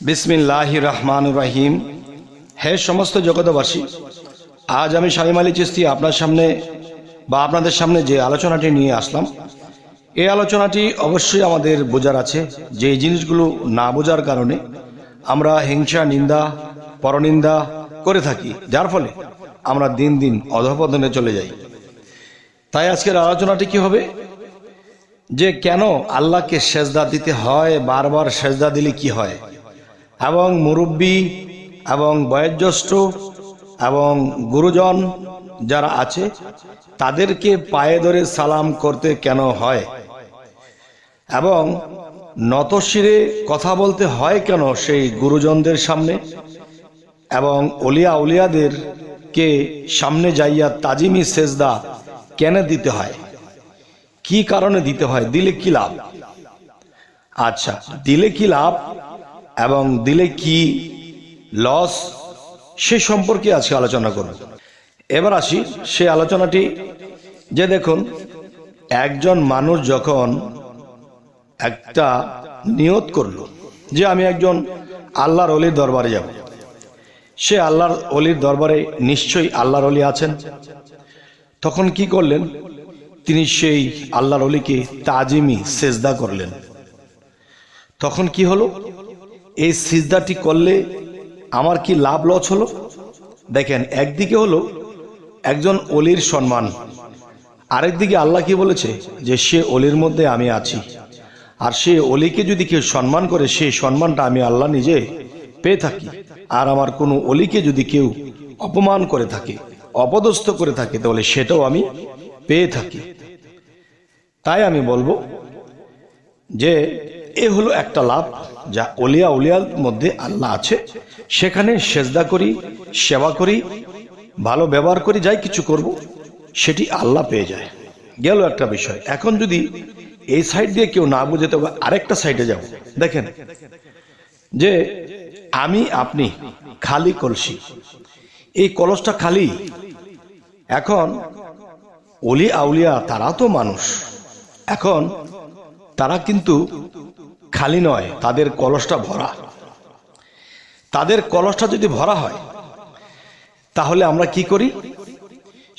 बिस्मिल्लाहिर रहमानिर रहीम। हे समस्त जगतबासी, आज আমি শামীম আলী চিশতি আপনার সামনে বা আপনাদের সামনে যে আলোচনাটি নিয়ে আসলাম, এই আলোচনাটি অবশ্যই আমাদের বোঝার আছে যে এই জিনিসগুলো না বোঝার কারণে আমরা হিংসা, নিন্দা, পরনিন্দা করে থাকি, যার ফলে আমরা দিন দিন অধঃপতনে চলে যাই। তাই আজকের আলোচনাটি কি হবে যে কেন আল্লাহকে সেজদা দিতে হয়, বারবার সেজদা দিলে কি হয়, এবং মুরব্বী এবং বয়োজ্যেষ্ঠ এবং গুরুজন যারা আছে তাদেরকে পায়ে ধরে সালাম করতে কেন হয়, এবং নতশিরে কথা বলতে হয় কেন সেই গুরুজনদের সামনে, এবং ওলিয়া উলিয়াদেরকে সামনে যাইয়া তাজিমি সেজদা কেন দিতে হয়, কি কারণে দিতে হয়, দিলে কি লাভ। আচ্ছা, দিলে কি লাভ এবং দিলে কি লস, সে সম্পর্কে আজকে আলোচনা করব। এবার আসি সেই আলোচনাটি যে দেখুন, একজন মানুষ যখন একটা নিয়ত করলো যে আমি একজন আল্লাহর ওলির দরবারে যাব, সে আল্লাহর ওলির দরবারে নিশ্চয়ই আল্লাহর ওলি আছেন, তখন কি করলেন, তিনি সেই আল্লাহর ওলিকে তাজিমি সেজদা করলেন। তখন কি হলো, এই সিজদাটি করলে আমার কি লাভ লস হলো। দেখেন, একদিকে হলো একজন ওলির সম্মান, আরেকদিকে আল্লাহ কি বলেছে যে সে ওলির মধ্যে আমি আছি, আর সে ওলিকে যদি কেউ সম্মান করে সেই সম্মানটা আমি আল্লাহ নিজে পেয়ে থাকি। আর আমার কোনো ওলিকে যদি কেউ অপমান করে থাকে, অপদস্থ করে থাকে, তাহলে সেটাও আমি পেয়ে থাকি। তাই আমি বলবো যে এ হলো একটা লাভ, যা ওলিয়া উলিয়ার মধ্যে আল্লাহ আছে, সেখানে সেজদা করি, সেবা করি, ভালো ব্যবহার করি, যাই কিছু করব সেটি আল্লাহ পেয়ে যায়। গেল একটা বিষয়। এখন যদি এই সাইড দিয়ে কেউ না বুঝে, তবে আরেকটা সাইডে যাব। দেখেন যে আমি আপনি খালি কলসি, এই কলসটা খালি। এখন ওলি আউলিয়া তারা তো মানুষ, এখন তারা কিন্তু খালি নয়, তাদের কলসটা ভরা। তাদের কলসটা যদি ভরা হয়, তাহলে আমরা কি করি,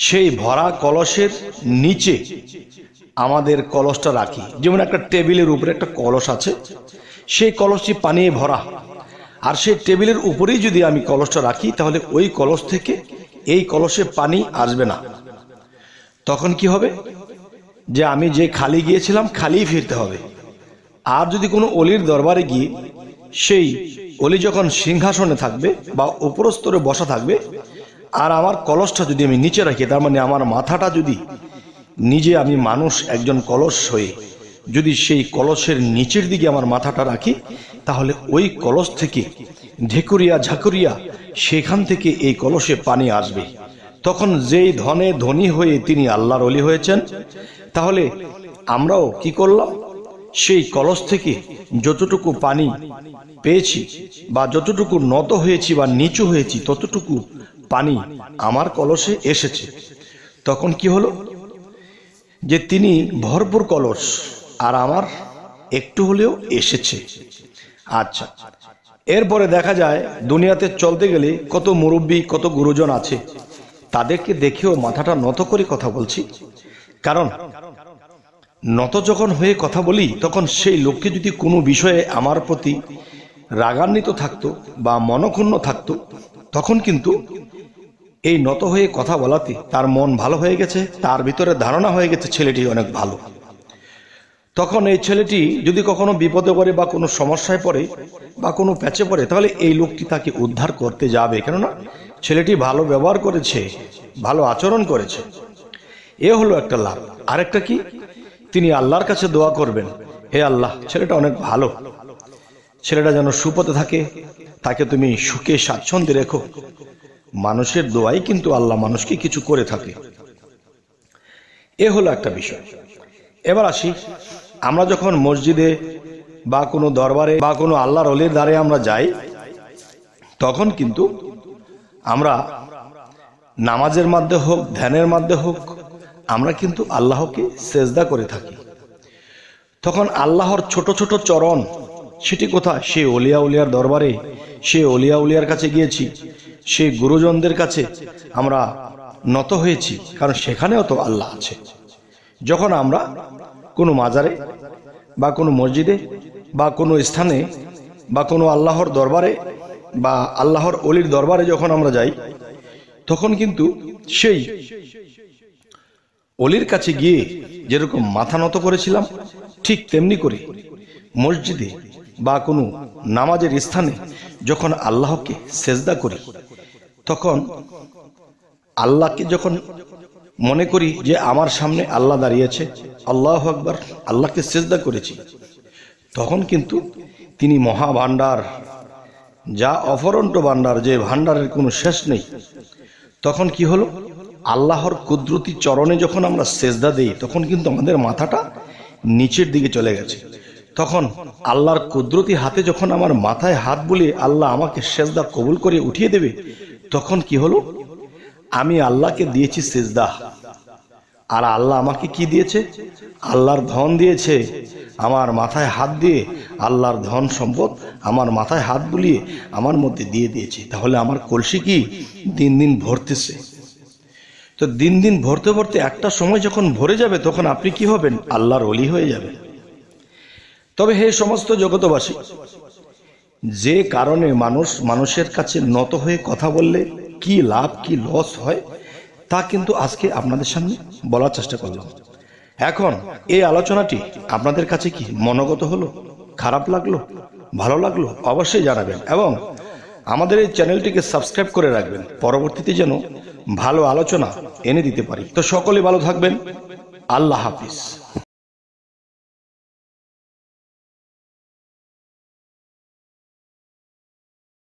সেই ভরা কলসের নিচে আমাদের কলসটা রাখি। যেমন একটা টেবিলের উপরে একটা কলস আছে, সেই কলসটি পানি ভরা, আর সেই টেবিলের উপরেই যদি আমি কলসটা রাখি, তাহলে ওই কলস থেকে এই কলসে পানি আসবে না। তখন কি হবে, যে আমি যে খালি গিয়েছিলাম খালি ফিরতে হবে। আর যদি কোনো অলির দরবারে গিয়ে সেই অলি যখন সিংহাসনে থাকবে বা উপরস্তরে বসা থাকবে, আর আমার কলসটা যদি আমি নিচে রাখি, তার মানে আমার মাথাটা যদি নিজে, আমি মানুষ একজন কলস হয়ে যদি সেই কলসের নিচের দিকে আমার মাথাটা রাখি, তাহলে ওই কলস থেকে ঢেকুরিয়া ঝাকুরিয়া সেখান থেকে এই কলসে পানি আসবে। তখন যেই ধনে ধনী হয়ে তিনি আল্লাহর ওলি হয়েছেন, তাহলে আমরাও কি করলাম, সেই কলস থেকে যতটুকু পানি পেয়েছি বা যতটুকু নত হয়েছি বা নিচু হয়েছি, ততটুকু পানি আমার কলসে এসেছে। তখন কি হলো, যে তিনি ভরপুর কলস আর আমার একটু হলেও এসেছে। আচ্ছা, এরপরে দেখা যায় দুনিয়াতে চলতে গেলে কত মুরব্বী, কত গুরুজন আছে, তাদেরকে দেখেও মাথাটা নত করে কথা বলছি। কারণ নত যখন হয়ে কথা বলি, তখন সেই লোককে যদি কোনো বিষয়ে আমার প্রতি রাগান্বিত থাকতো বা মনক্ষুণ্ণ থাকতো, তখন কিন্তু এই নত হয়ে কথা বলাতে তার মন ভালো হয়ে গেছে, তার ভিতরে ধারণা হয়ে গেছে ছেলেটি অনেক ভালো। তখন এই ছেলেটি যদি কখনো বিপদে পড়ে বা কোনো সমস্যায় পড়ে বা কোনো প্যাচে পড়ে, তাহলে এই লোকটি তাকে উদ্ধার করতে যাবে, কেননা ছেলেটি ভালো ব্যবহার করেছে, ভালো আচরণ করেছে। এ হলো একটা লাভ। আরেকটা কি, তিনি আল্লাহর কাছে দোয়া করবেন, হে আল্লাহ, ছেলেটা অনেক ভালো, ছেলেটা যেন সুপথে থাকে, তাকে তুমি সুখে স্বাচ্ছন্দ্যে রেখো। মানুষের দোয়াই কিন্তু আল্লাহ মানুষকে কিছু করে থাকে। এ হলো একটা বিষয়। এবার আসি, আমরা যখন মসজিদে বা কোনো দরবারে বা কোনো আল্লাহর ওলির দ্বারে আমরা যাই, তখন কিন্তু আমরা নামাজের মধ্যে হোক, ধ্যানের মধ্যে হোক, আমরা কিন্তু আল্লাহকে সেজদা করে থাকি। তখন আল্লাহর ছোট ছোট চরণ সেটি কোথায়? সে অলিয়া উলিয়ার দরবারে, সে অলিয়া উলিয়ার কাছে গিয়েছি, সে গুরুজনদের কাছে আমরা নত হয়েছি, কারণ সেখানেও তো আল্লাহ আছে। যখন আমরা কোনো মাজারে বা কোনো মসজিদে বা কোনো স্থানে বা কোনো আল্লাহর দরবারে বা আল্লাহর অলির দরবারে যখন আমরা যাই, তখন কিন্তু সেই অলির কাছে গিয়ে যেরকম মাথা নত করেছিলাম, ঠিক তেমনি করে মসজিদে বা কোনো নামাজের স্থানে যখন আল্লাহকে সেজদা করি, তখন আল্লাহকে যখন মনে করি যে আমার সামনে আল্লাহ দাঁড়িয়েছে, আল্লাহু আকবার, আল্লাহকে সেজদা করেছি, তখন কিন্তু তিনি মহা ভান্ডার, যা অফরন্ত ভান্ডার, যে ভান্ডারের কোনো শেষ নেই। তখন কি হলো? আল্লাহর কুদরতি চরণে যখন আমরা সেজদা দেই, তখন কিন্তু আমাদের মাথাটা নিচের দিকে চলে গেছে। তখন আল্লাহর কুদরতি হাতে যখন আমার মাথায় হাত বুলিয়ে আল্লাহ আমাকে সেজদা কবুল করে উঠিয়ে দেবে, তখন কি হলো? আমি আল্লাহকে দিয়েছি সেজদা, আর আল্লাহ আমাকে কি দিয়েছে? আল্লাহর ধন দিয়েছে। আমার মাথায় হাত দিয়ে আল্লাহর ধন সম্পদ আমার মাথায় হাত বুলিয়ে আমার মধ্যে দিয়ে দিয়েছে। তাহলে আমার কলসি কি দিন দিন ভরতেছে। তো দিন দিন ভরতে ভরতে একটা সময় যখন ভরে যাবে, তখন আপনি কি হবেন? আল্লাহর ওলি হয়ে যাবেন। তবে হে সমস্ত জগতবাসী, যে কারণে মানুষের কাছে নত হয়ে কথা বললে কি লাভ কি লস হয়, তা কিন্তু আজকে আপনাদের সামনে বলার চেষ্টা করলাম। এখন এই আলোচনাটি আপনাদের কাছে কি মনোগত হলো, খারাপ লাগলো, ভালো লাগলো, অবশ্যই জানাবেন এবং আমাদের এই চ্যানেলটিকে সাবস্ক্রাইব করে রাখবেন, পরবর্তীতে যেন ভালো আলোচনা এনে দিতে পারি। তো সকলে ভালো থাকবেন। আল্লাহ হাফিজ।